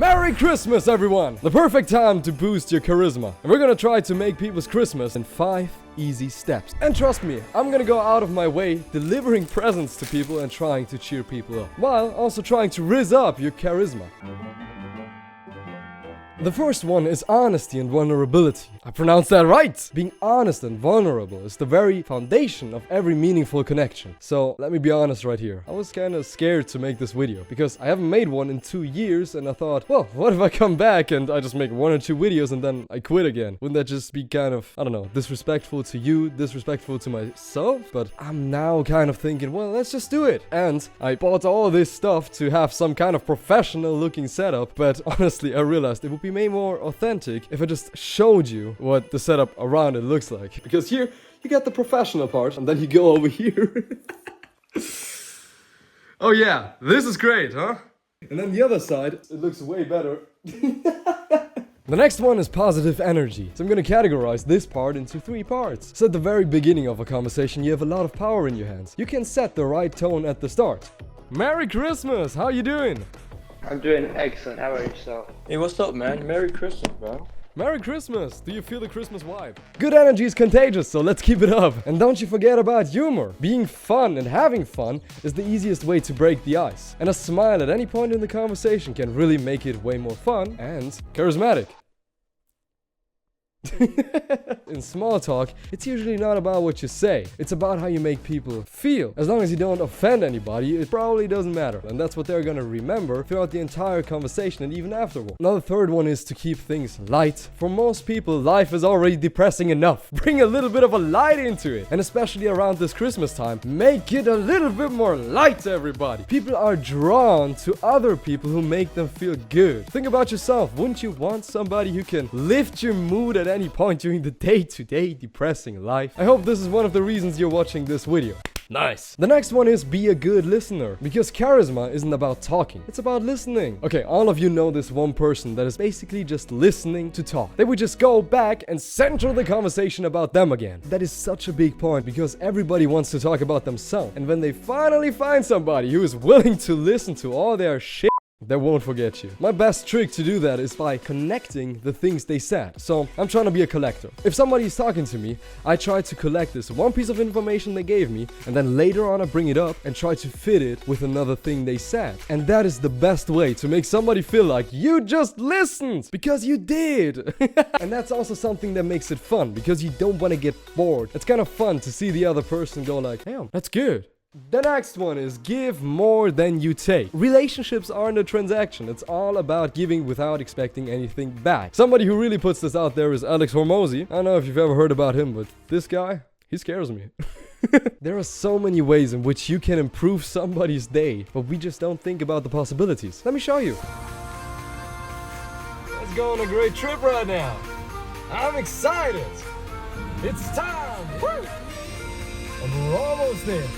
Merry Christmas, everyone! The perfect time to boost your charisma. And we're gonna try to make people's Christmas in 5 easy steps. And trust me, I'm gonna go out of my way delivering presents to people and trying to cheer people up, while also trying to rizz up your charisma. The first one is honesty and vulnerability. I pronounced that right! Being honest and vulnerable is the very foundation of every meaningful connection. So let me be honest right here. I was kinda scared to make this video because I haven't made one in 2 years, and I thought, well, what if I come back and I just make 1 or 2 videos and then I quit again? Wouldn't that just be kind of, I don't know, disrespectful to you, disrespectful to myself? But I'm now kind of thinking, well, let's just do it. And I bought all this stuff to have some kind of professional looking setup, but honestly I realized it would be way more authentic if I just showed you what the setup around it looks like. Because here you get the professional part and then you go over here. Oh yeah, this is great, huh? And then the other side, it looks way better. The next one is positive energy. So I'm gonna categorize this part into 3 parts. So at the very beginning of a conversation, you have a lot of power in your hands. You can set the right tone at the start. Merry Christmas! How you doing? I'm doing excellent. How about yourself? Hey, what's up, man? Merry Christmas, bro. Merry Christmas! Do you feel the Christmas vibe? Good energy is contagious, so let's keep it up. And don't you forget about humor. Being fun and having fun is the easiest way to break the ice. And a smile at any point in the conversation can really make it way more fun and charismatic. In small talk, it's usually not about what you say, it's about how you make people feel. As long as you don't offend anybody, it probably doesn't matter. And that's what they're gonna remember throughout the entire conversation and even afterward. Now the third one is to keep things light. For most people, life is already depressing enough. Bring a little bit of a light into it. And especially around this Christmas time, make it a little bit more light, everybody. People are drawn to other people who make them feel good. Think about yourself. Wouldn't you want somebody who can lift your mood at any point during the day-to-day depressing life? I hope this is one of the reasons you're watching this video. Nice. The next one is be a good listener, because charisma isn't about talking, it's about listening. Okay, all of you know this one person that is basically just listening to talk. They would just go back and center the conversation about them again. That is such a big point because everybody wants to talk about themselves, and when they finally find somebody who is willing to listen to all their shit, they won't forget you. My best trick to do that is by connecting the things they said. So I'm trying to be a collector. If somebody is talking to me, I try to collect this one piece of information they gave me, and then later on I bring it up and try to fit it with another thing they said. And that is the best way to make somebody feel like you just listened, because you did. And that's also something that makes it fun, because you don't want to get bored. It's kind of fun to see the other person go like, damn, that's good. The next one is give more than you take. Relationships aren't a transaction. It's all about giving without expecting anything back. Somebody who really puts this out there is Alex Hormozy. I don't know if you've ever heard about him, but this guy, he scares me. There are so many ways in which you can improve somebody's day, but we just don't think about the possibilities. Let me show you. Let's go on a great trip right now. I'm excited. It's time. Woo! And we're almost there.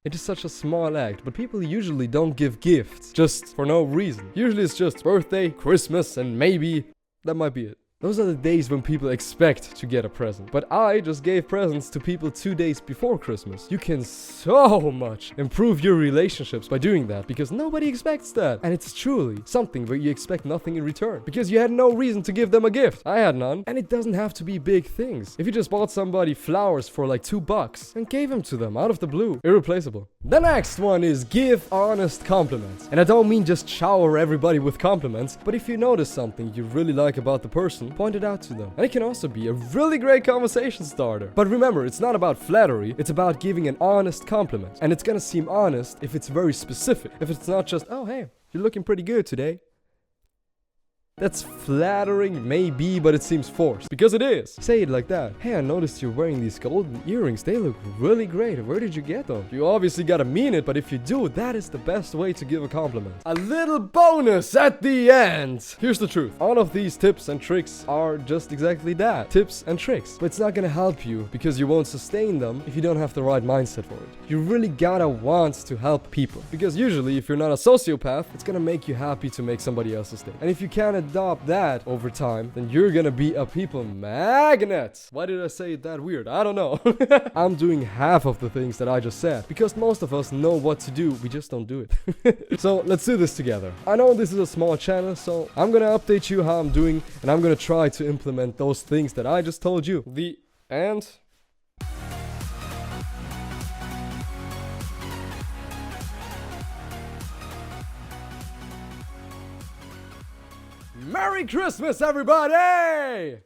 It is such a small act, but people usually don't give gifts just for no reason. Usually it's just birthday, Christmas, and maybe that might be it. Those are the days when people expect to get a present. But I just gave presents to people 2 days before Christmas. You can so much improve your relationships by doing that, because nobody expects that. And it's truly something where you expect nothing in return, because you had no reason to give them a gift. I had none. And it doesn't have to be big things. If you just bought somebody flowers for like $2 and gave them to them out of the blue, irreplaceable. The next one is give honest compliments. And I don't mean just shower everybody with compliments, but if you notice something you really like about the person, point it out to them. And it can also be a really great conversation starter. But remember, it's not about flattery, it's about giving an honest compliment. And it's gonna seem honest if it's very specific. If it's not just, oh hey, you're looking pretty good today. That's flattering, maybe, but it seems forced. Because it is. Say it like that. Hey, I noticed you're wearing these golden earrings. They look really great. Where did you get them? You obviously gotta mean it, but if you do, that is the best way to give a compliment. A little bonus at the end. Here's the truth. All of these tips and tricks are just exactly that. Tips and tricks. But it's not gonna help you because you won't sustain them if you don't have the right mindset for it. You really gotta want to help people. Because usually, if you're not a sociopath, it's gonna make you happy to make somebody else's day. And if you can't adopt that over time, then you're gonna be a people magnet. Why did I say it that weird? I don't know. I'm doing half of the things that I just said because most of us know what to do, we just don't do it. So let's do this together. I know this is a small channel, so I'm gonna update you how I'm doing, and I'm gonna try to implement those things that I just told you. The end. Merry Christmas, everybody!